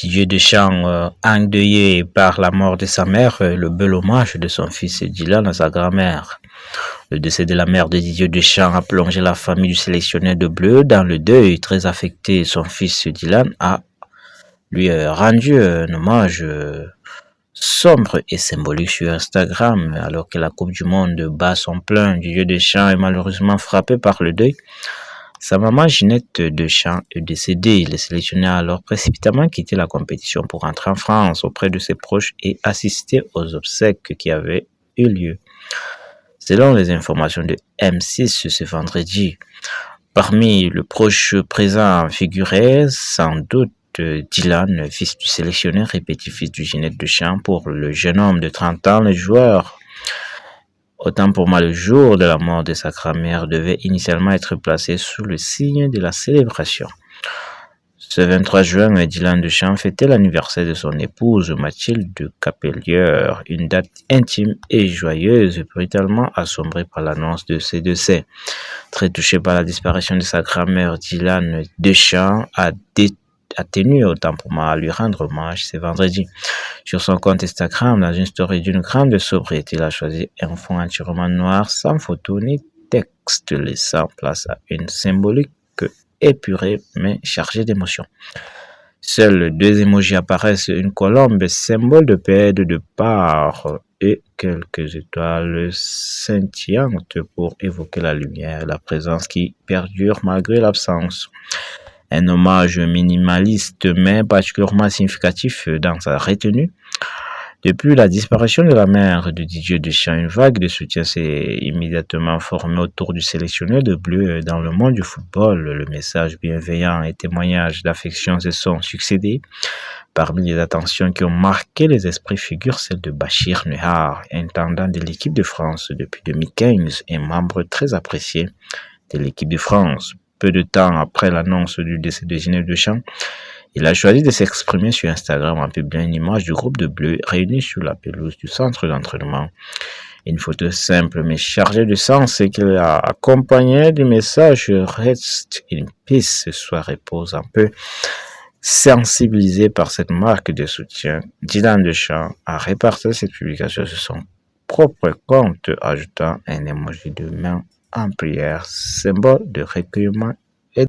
Didier Deschamps, endeuillé par la mort de sa mère, le bel hommage de son fils Dylan à sa grand-mère. Le décès de la mère de Didier Deschamps a plongé la famille du sélectionneur de Bleu dans le deuil. Très affecté, son fils Dylan a lui rendu un hommage sombre et symbolique sur Instagram. Alors que la Coupe du Monde bat son plein, Didier Deschamps est malheureusement frappé par le deuil. Sa maman Ginette Deschamps est décédée. Le sélectionneur a alors précipitamment quitté la compétition pour rentrer en France auprès de ses proches et assister aux obsèques qui avaient eu lieu. Selon les informations de M6 ce vendredi, parmi les proches présents figurait sans doute Dylan, fils du sélectionneur et petit-fils du Ginette Deschamps. Pour le jeune homme de 30 ans, le joueur, autant pour moi, le jour de la mort de sa grand-mère devait initialement être placé sous le signe de la célébration. Ce 23 juin, Dylan Deschamps fêtait l'anniversaire de son épouse Mathilde Capellieur, une date intime et joyeuse, brutalement assombrée par l'annonce de ses décès. Très touché par la disparition de sa grand-mère, Dylan Deschamps a tenu autant pour moi à lui rendre hommage ce vendredi. Sur son compte Instagram, dans une story d'une grande sobriété, il a choisi un fond entièrement noir, sans photo ni texte, laissant place à une symbolique épurée mais chargée d'émotions. Seuls deux emojis apparaissent, une colombe, symbole de paix, de départ, et quelques étoiles scintillantes pour évoquer la lumière, la présence qui perdure malgré l'absence. Un hommage minimaliste mais particulièrement significatif dans sa retenue. Depuis la disparition de la mère de Didier Deschamps, une vague de soutien s'est immédiatement formée autour du sélectionneur de Bleu dans le monde du football. Le message bienveillant et témoignages d'affection se sont succédés. Parmi les attentions qui ont marqué les esprits figure celle de Bachir Nuhar, intendant de l'équipe de France depuis 2015 et membre très apprécié de l'équipe de France. Peu de temps après l'annonce du décès de Ginette Deschamps, il a choisi de s'exprimer sur Instagram en publiant une image du groupe de Bleu réuni sur la pelouse du centre d'entraînement. Une photo simple mais chargée de sens et qu'il a accompagné du message Rest in peace, soit repose un peu. Sensibilisé par cette marque de soutien, Dylan Deschamps a réparti cette publication sur son propre compte, ajoutant un emoji de main en prière, symbole de recueillement